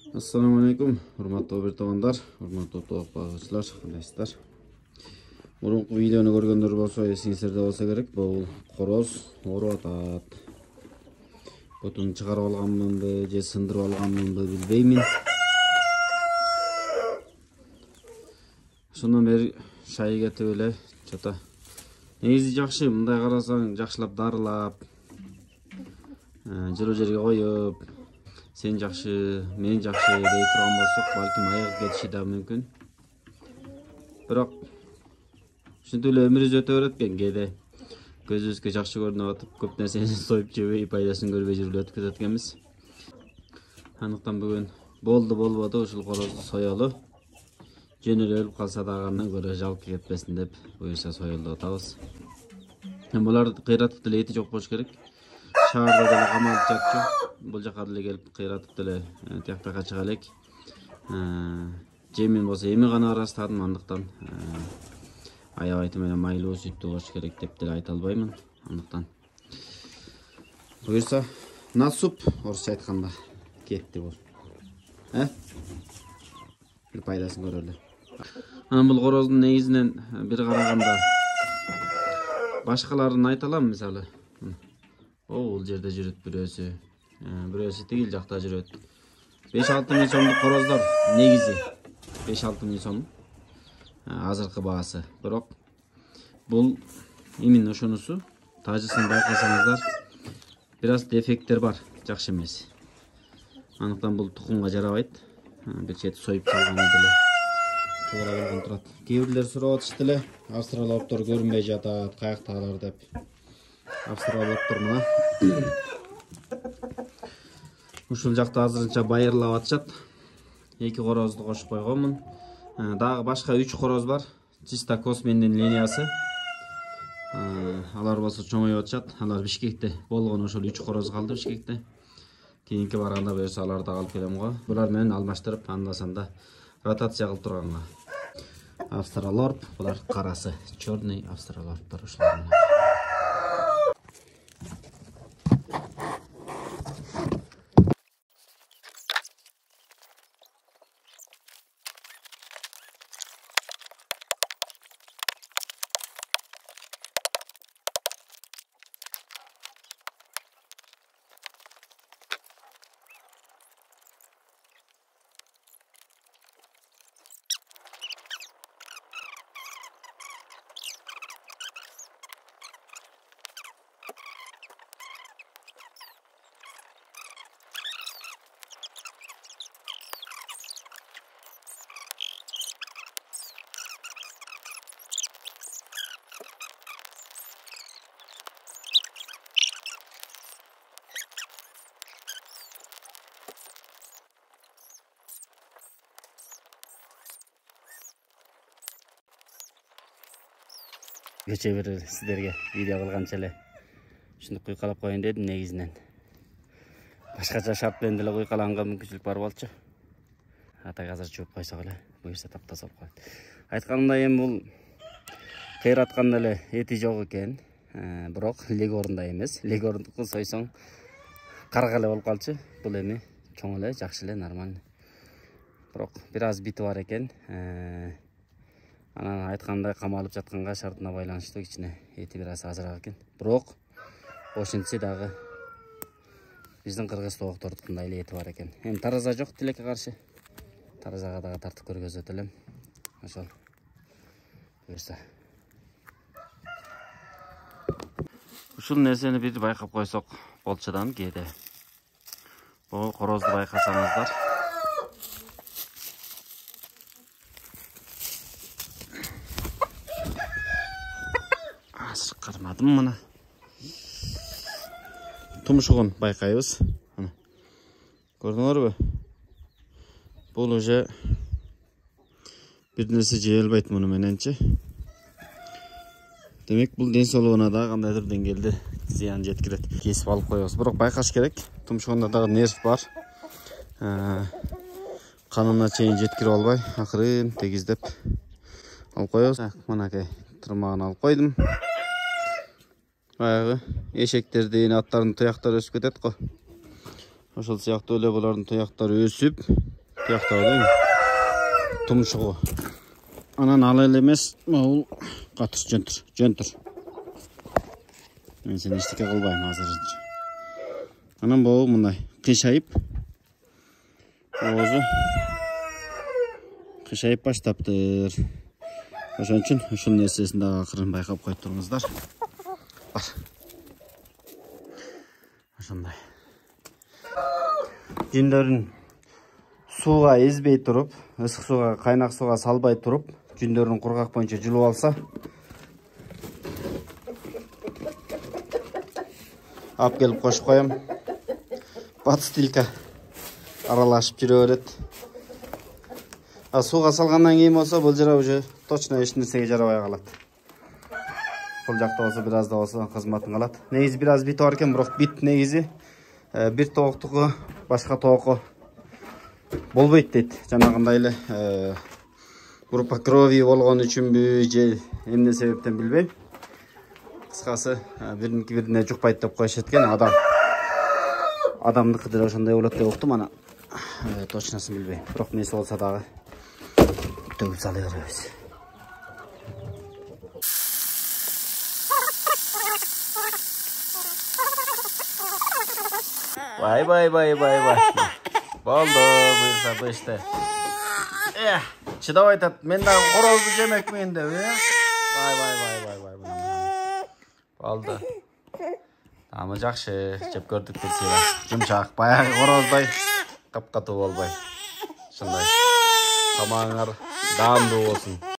Assalamu alaikum, hurmatly obертовандар, hurmatly to'q bag'ishchilar, qandaysizlar? Murunqi videoni ko'rganlar bo'lsa, esingizde bo'lsa kerak, bu qoroz o'rib atat. Butun chiqarib olganmanmi, je sindirib olganmanmi bilmayman. Shundan beri shayga tövle, chota. Negizi yaxshi, bunday qarasang, yaxshilab darılab, jiro jerga qo'yib, sen yaxshi, men yaxshi deb turgan bo'lsak, balki mayga ketishi da mumkin. Biroq shunday ömrüz o'tavergan gede. Ko'zingizga yaxshi ko'rinib o'tib, ko'p narsani so'yib jeb, foydasini ko'rib jirib o'tkazayotganmiz. Aniqdan bugun bo'ldi, o'shul qorozni soyalı. Jenel ölüp kalsa dağından göre jalkı ketmesin dep buyursa soyuldu atabız. Bular qıyratıp dile eti çok boş gerek. Şaharda dile qamalып жатчу. Бұл жаққа дile келіп qıyratıp dile тияқта қачыға элек. Жемен болса эми гана арастадым, андыктан аябайты менен майлуу сүттүү болуш керек деп деле айта албаймын. Андыктан буюрса насуп орусча айтканда кетти бул. Bir пайдасын көрөлү. Анан бул короздун негизинен бир караганда башкаларын айта алам, мисалы. Бул жерде жүрөт бирөөсү тигил жакта жүрөт. 5-6 миң сомдук короздар негизи 5-6 миң сом. Азыркы баасы. Бирок бул именно ошонусу тажысын байкасаңыздар, бир аз дефекттер бар, жакшы эмес. Андыктан бул тукумга жарабайт. Bir çeti soyup çalgan edile. Toğra bolgan turat. Keybiрлер сурап атышты эле. Австралиялыктар көрүнбөй жатат, каяктагылар деп. Австралиялыктар мына. Ушул жакта азырынча байырлап атышат. 2 корозду кошуп койгонмун. Дагы башка 3 короз бар. Чиста космендин линиясы. Алар болсо чоңоюп атышат. Алар Бишкекте болгон, ошол 3 короз калды Бишкекте. Keyinki baranda böyüse alarda alıp gelem go. Bular meni almaştırıp andasanda rotasiya kılıp turganга. Австралорп, bular karası. Черный австралорптар ушулар. Geçe bir sizlerge video kılgancha эле ушундук куйкалап коюн дедим негизинен. Башкача шарт менен деле куйкалганга мүмкүнчүлүк бар болчу. Атак азыр жууп койсок эле буюрса таптаса болуп коет. Айтканымдай эми бул кыйратканда эле эти жок экен. Бирок легорунда эмес. Легорунду сойсоң карга эле болуп калчу. Бул эми чоң эле, жакшы эле, нормально. Бирок бир аз бити бар экен. Анан айткандай камалып жатканга шартына байланыштуу кичине эти бир аз азыраак экен. Бирок ошентсе дагы биздин кыргыз тооктордукундай эле эти бар экен. Эми тараза жок, тилекке каршы. Таразага дагы тартып көргөзөт элем. Ошол. Буюрса. Ушул нерсени бир байкап койсок болчудан кээде. Бул корозду байкасаңыздар, Кармадым мына. Тумшугун байкайбыз. Мына. Көрдүңөрбү? Бул уже бир нерсе жей албайт муну мененчи. Демек бул ден соолугуна да кандайдыр деңгээлде зыян жеткирет. Кесип алып коебуз. Бирок байкаш керек. Тумшугунда дагы нерв бар. Канына чейин жеткирип албай, акырын тегиздеп алып коебуз. Мынакей тырмагын алып койдум. Баягы эшектердин, аттардын туяктары өсүп кетет го. Ошол сыяктуу эле булардын туяктары өсүп, Тияқта дейм. Тұмшығы. Анан алайлы емес, бұл қатыр жөн тұр. Мен сен ештеке қылбайым азыр. Анан бұл мұндай қишайып. Өзі қишайып баштаптыр. Ошон үчүн ушул нерсесин дагы акырын байкап коюп туруңуздар. Бар. Ошондой. Жүндөрүн сууга эзбей туруп, ысык сууга, кайнак сууга салбай туруп, жүндөрүн кургак боюнча жулуп алса, алып келип кошуп коем. Подстилка аралашып жүрө берет. Сууга салгандан кийин болсо, бул жара уже точно эч нерсеге жарабай калат. Бул жакта болсо бир аз да болсо кызматын кылат. Негизи бир аз битип бар экен, бирок бит негизи бир тооктугу башка тоокко болбойт дейт. Жанагындай эле группа крови болгон үчүнбү же эмне себептен билбейм. Кыскасы бириники бирине жукпайт деп коюшат экен. Адамдыкы деле ошондой болот деп уктум, ана точносын билбейм. Бирок нерсе болсо дагы төгүп салып беребиз. Vay. Boldu buyursa bu işte. Çıdap aytat, men dagы korozду жемекмин деп, Vay. Boldu. Tamı жакшы, жеп көрдүк десең. Жумшак, баягы короздай капкатуу болбой. Ушундай. Тамагыңар даамдуу болсун.